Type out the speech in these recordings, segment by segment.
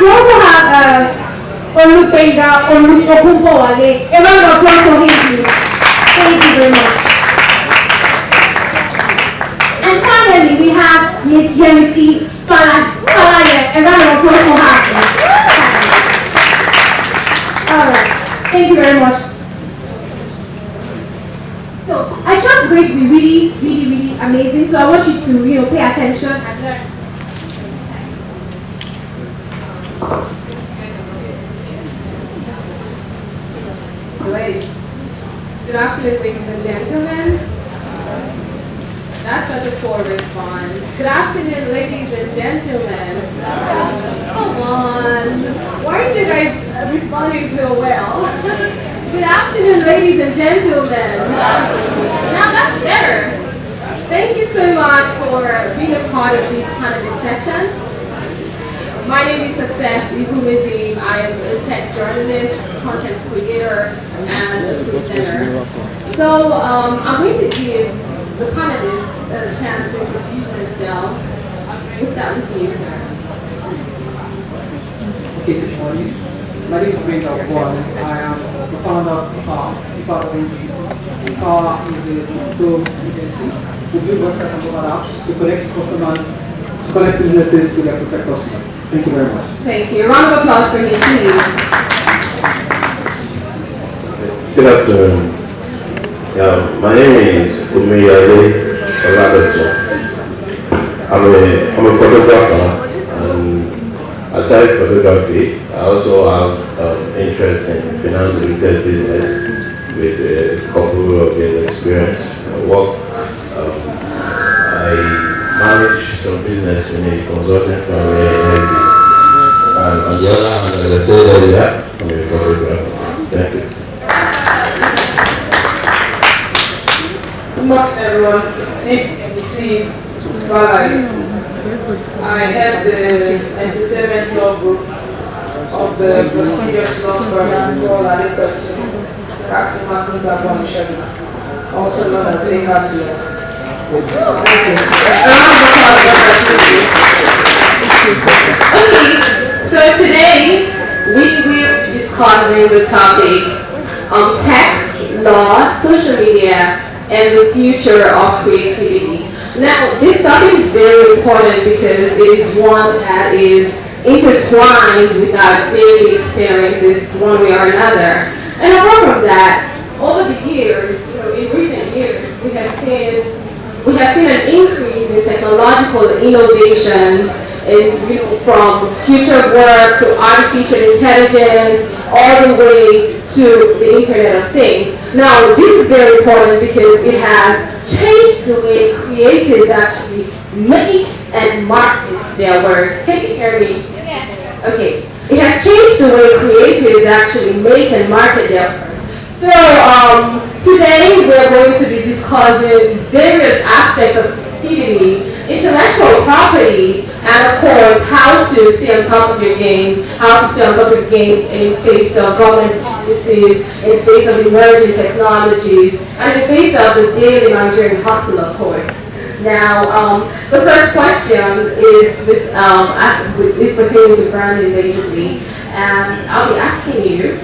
also have Olupenga Okunbowale. A round of applause for him, please. Thank you very much. And finally, we have Miss Yemisi Falaye. A round of applause for her. All right. Thank you very much. So I trust it's going to be really, really, really amazing. So I want you to, pay attention and learn. Ladies. Good afternoon, ladies and gentlemen. That's such a poor response. Good afternoon, ladies and gentlemen. Come on. Why aren't you guys responding so well? Good afternoon, ladies and gentlemen. Now that's better. Thank you so much for being a part of this candidate session. My name is Success Igumizim. I am a tech journalist, content creator, and a presenter. So I'm going to give the panelists a chance to introduce themselves. We'll start with you, sir. Okay, good morning. My name is Benga Kwan. I am the founder of Ipa NG. Ipa is a digital agency who build websites and mobile apps to connect customers, to connect businesses to their preferred customers. Thank you very much. Thank you. A round of applause for him, please. Good afternoon. My name is Umiyale Oladoto. I'm a photographer, and aside photography, I also have interest in finance related business with a couple of years experience. I manage some business in a consulting firm. And on the other hand, as I said earlier, I'm a photographer. Thank you. Good morning, everyone. ABC Valerie. I head the entertainment law group of the prestigious law firm called Adekotsu, Cassie Martins Abon, also known as ACASI. Okay, so today we will be discussing the topic of tech, law, social media, and the future of creativity. Now, this topic is very important because it is one that is intertwined with our daily experiences one way or another. And apart from that, over the years, in recent years, we have seen an increase in technological innovations, from future work to artificial intelligence, all the way to the Internet of Things. Now, this is very important because it has changed the way creatives actually make and market their work. Can you hear me? Yes. Okay. It has changed the way creatives actually make and market their work. So today we're going to be discussing various aspects of creativity, intellectual property, and of course how to stay on top of your game, how to stay on top of your game in face of government policies, in face of emerging technologies, and in face of the daily Nigerian hustle, of course. Now, the first question is is pertaining to branding, basically, and I'll be asking you,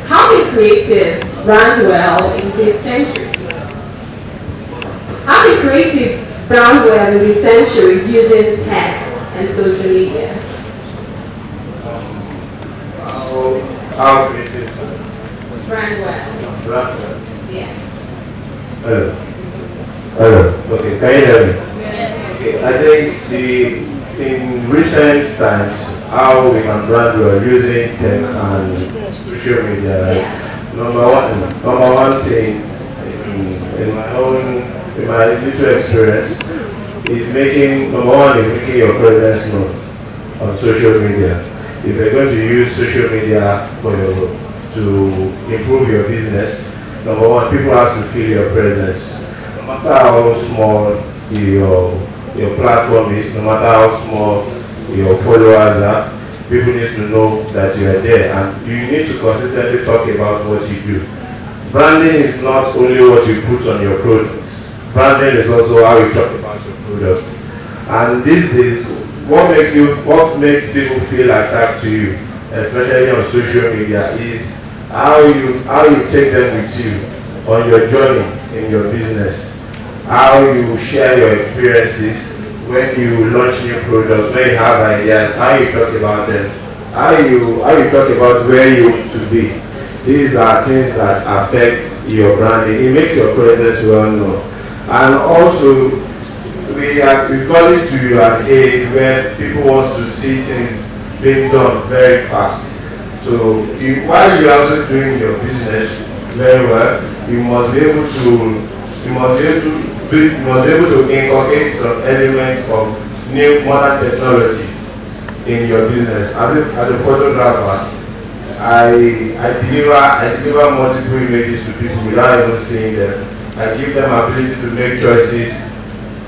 how can creatives brand well in this century? How can creatives brand well in this century using tech and social media? How creative? Brand well. Brand well. Yeah. Hello. Okay, can you hear me? Yeah. Okay, I think in recent times, how we can brand well using tech and social media. Right? Yeah. Number one thing in my little experience is making your presence known on social media. If you're going to use social media to improve your business, number one, people have to feel your presence. No matter how small your platform is, no matter how small your followers are, people need to know that you are there, and you need to consistently talk about what you do. Branding is not only what you put on your products. Branding is also how you talk about your product. And these days, what makes people feel attached to you, especially on social media, is how you take them with you on your journey in your business, how you share your experiences when you launch new products, when you have ideas, how you talk about them, how you talk about where you want to be. These are things that affect your branding. It makes your presence well known. And also, we've gotten to an age where people want to see things being done very fast. So while you're also doing your business very well, you must be able to inculcate some elements of new modern technology in your business. As a photographer, I deliver multiple images to people without even seeing them. I give them ability to make choices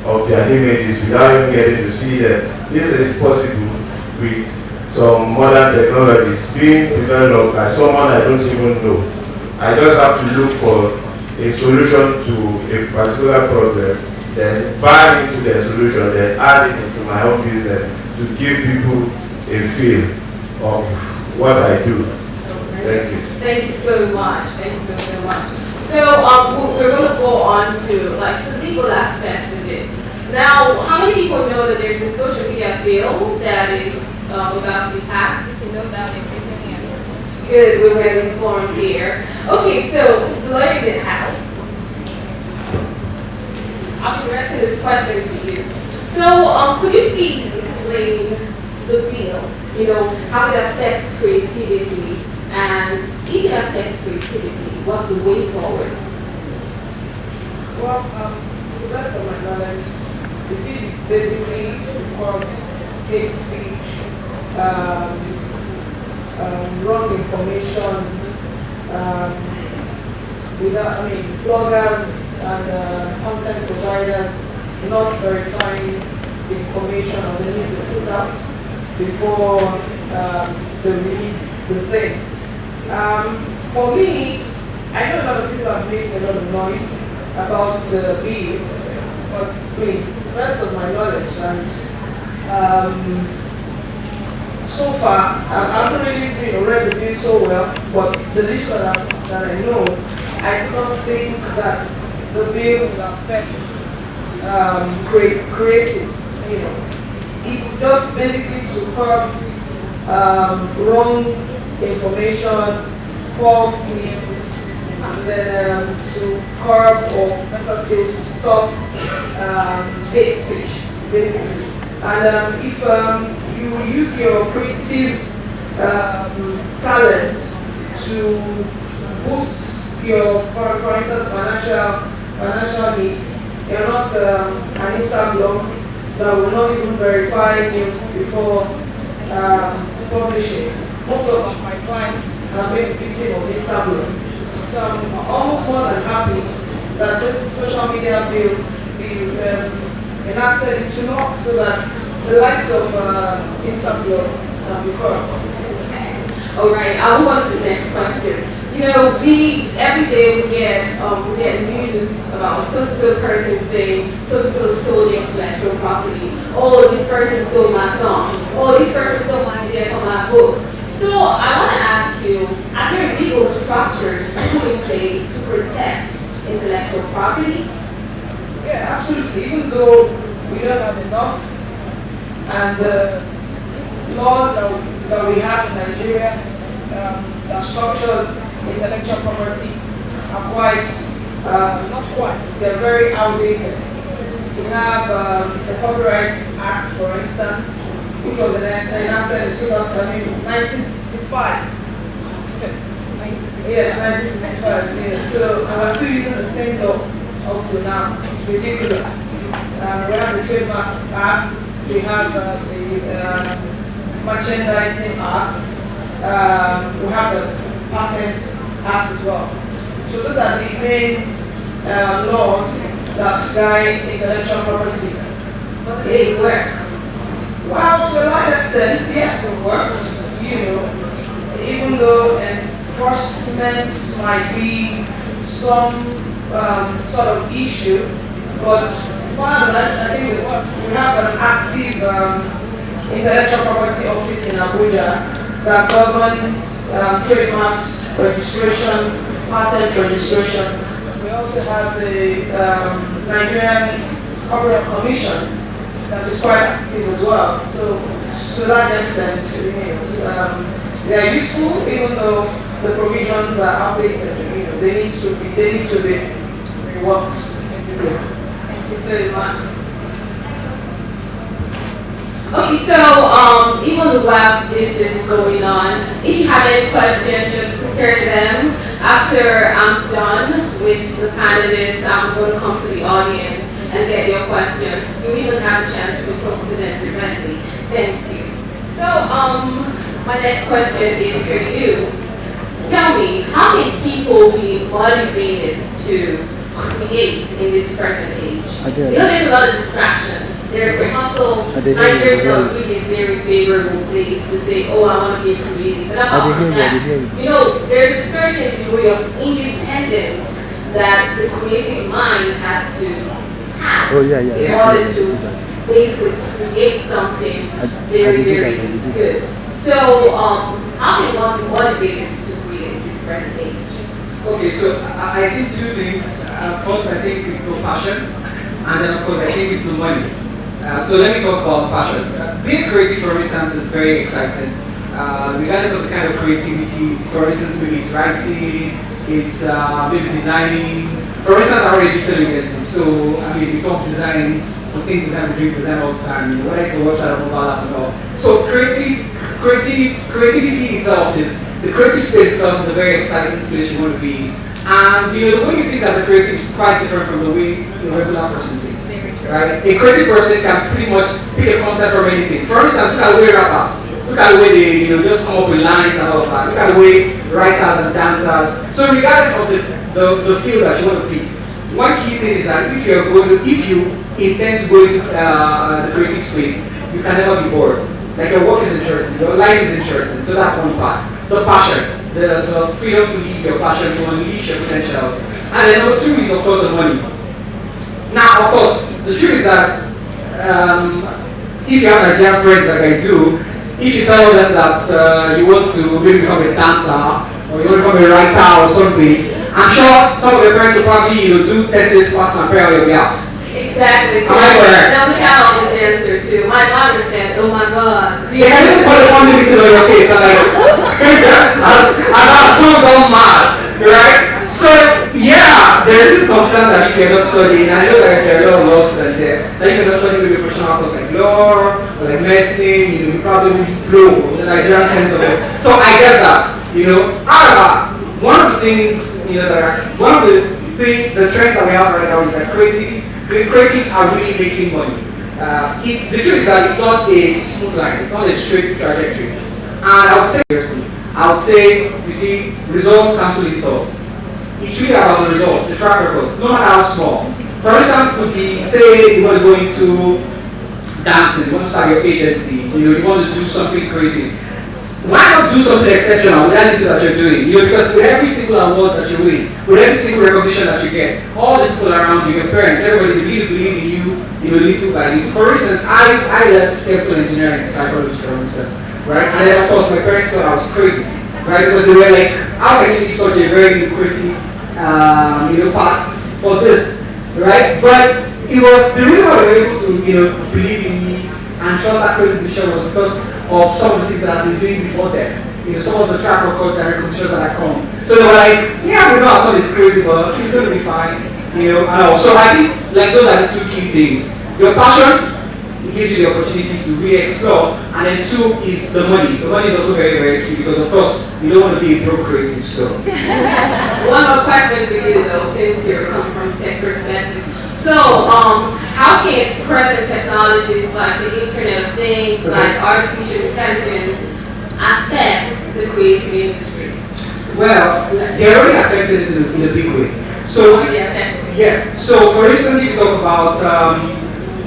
of their images without even getting to see them. This is possible with some modern technologies being developed by someone I don't even know. I just have to look for a solution to a particular problem, then buy into the solution, then add it into my own business to give people a feel of what I do. Thank you. Thank you so much. Thank you so much. So we're going to go on to like the legal aspect of it. Now, how many people know that there's a social media bill that is about to be passed? You can note down and raise your hand. Good, we're getting informed here. Okay, so the lady in the house. I'll be directing this question to you. So could you please explain the bill? You know, how it affects creativity, and if it affects creativity, what's the way forward? Well, to the best of my knowledge, the bill is basically called hate speech, wrong information, bloggers and content providers not verifying the information or the news they put out before they release the same. For me, I know a lot of people have made a lot of noise about the bill, but to the best of my knowledge, and so far, I haven't really read the bill so well, but the little that I know, I do not think that the bill will affect creatives. You know, it's just basically to curb wrong information, false news, and then to curb, or better say, to stop hate speech, basically. And if you use your creative talent to boost your, for instance, financial needs, you're not an Instagram that will not even verify news before publishing. Most of my clients have been victim of Instagram. So I'm almost more than happy that this social media bill be enacted into law so that the likes of Instagram can be curbed. Okay. All right. I'll move on to the next question. You know, every day we get news about so person saying so stole the intellectual property. Oh, this person stole my song. Oh, this person stole my idea for my book. So I want to ask you, are there legal structures put in place to protect intellectual property? Yeah, absolutely. Even though we don't have enough, and the laws that we have in Nigeria that structures intellectual property are quite, not quite, they're very outdated. We have the Copyright Act, for instance, which was enacted in 1965. Yes, 1965. Yes. So we're still using the same law up to now. It's ridiculous. We have the Trademarks Act, we have the Merchandising Act, we have the Patents Act as well. So those are the main laws that guide intellectual property. But they work. Well, to a large extent, yes, they work. You know, even though enforcement might be some sort of issue, but by and large, I think we have an active Intellectual Property Office in Abuja that govern trademarks registration, patent registration. We also have the Nigerian Corporate Commission that is quite active as well. So to that extent, they are useful even though the provisions are outdated. They need to be reworked. Thank you so much. Okay, so even while this is going on, if you have any questions, just prepare them. After I'm done with the panelists, I'm going to come to the audience and get your questions. You even have a chance to talk to them directly. Thank you. So my next question is for you. Tell me, how can people be motivated to create in this present age? There's a lot of distractions. There's the hustle. Nigeria's not really a very favorable place to say, oh, I want to be creative. But apart from that, there's a certain degree of independence that the creative mind has to have in order to basically create something very, very good. So, how can one be motivated to create in this present age? Okay, so I think two things. First, I think it's the passion, and then of course I think it's the money. So let me talk about passion. Being creative, for instance, is very exciting. Regardless of the kind of creativity, for instance, maybe it's writing, it's maybe designing. For instance, I already digital agency, so I mean, we don't design, we think design, we do design all the time. Whether it's a website or mobile app and all. So creativity itself is, the creative space itself is a very exciting space you want to be. And the way you think as a creative is quite different from the way a regular person thinks. Right? A creative person can pretty much pick a concept from anything. For instance, look at the way rappers, look at the way they just come up with lines and all of that. Look at the way writers and dancers. So regardless of the field that you want to pick, one key thing is that if you intend to go into the creative space, you can never be bored. Like your work is interesting, your life is interesting. So that's one part. The passion, the freedom to live your passion, to unleash your potentials. And then number two is of course the money. Now, of course, the truth is that if you have Nigerian friends like I do, if you tell them that you want to maybe become a dancer or you want to become a writer or something, I'm sure some of your parents will probably do 30 days fast and pray on your behalf. Exactly. Am I correct? Now, look how I answer too. My mom said, oh my God. They can even call the family meeting on your case and like, as our son gone mad, right? So, yeah, there is this concern that if you're not studying, and I know that there are a lot of law students here, that if you're not studying maybe professional course like law, or like medicine, you probably will blow the Nigerian sense of it. So I get that, However, one of the things, the trends that we have right now is that creatives are really making money. The truth is that it's not a smooth line, it's not a straight trajectory. And I would say, you see, results cancel results. It's really about the results, the track records, no matter how small. For instance, could be, say you want to go into dancing, you want to start your agency, you want to do something creative. Why not do something exceptional with anything that you're doing? Because with every single award that you win, with every single recognition that you get, all the people around you, your parents, everybody, they really believe in you, little by little. For instance, I left chemical engineering, psychology, for instance, right? And then of course my parents thought I was crazy, right? Because they were like, how can you be such a very creative path for this, right? But it was the reason why they were able to, believe in me and trust that creative decision was because of some of the things that I've been doing before them. Some of the track records and recognitions that I come. So they were like, yeah, we know our son is crazy, but he's going to be fine, and all. So I think like those are the two key things. Your passion gives you the opportunity to really explore, and then two is the money. The money is also very, very key because of course you don't want to be a broke creative. So one more question for you though, since you're coming from tech perspective. So how can present technologies like the Internet of Things, like artificial intelligence, affect the creative industry? Well, they're already affected it in a big way. So yes. So for instance, you talk about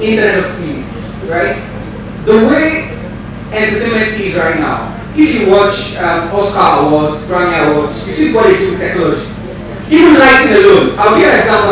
Internet of Things. Right? The way entertainment is right now, if you watch Oscar Awards, Grammy Awards, you see what they do with technology. Even lighting alone. I'll give you an example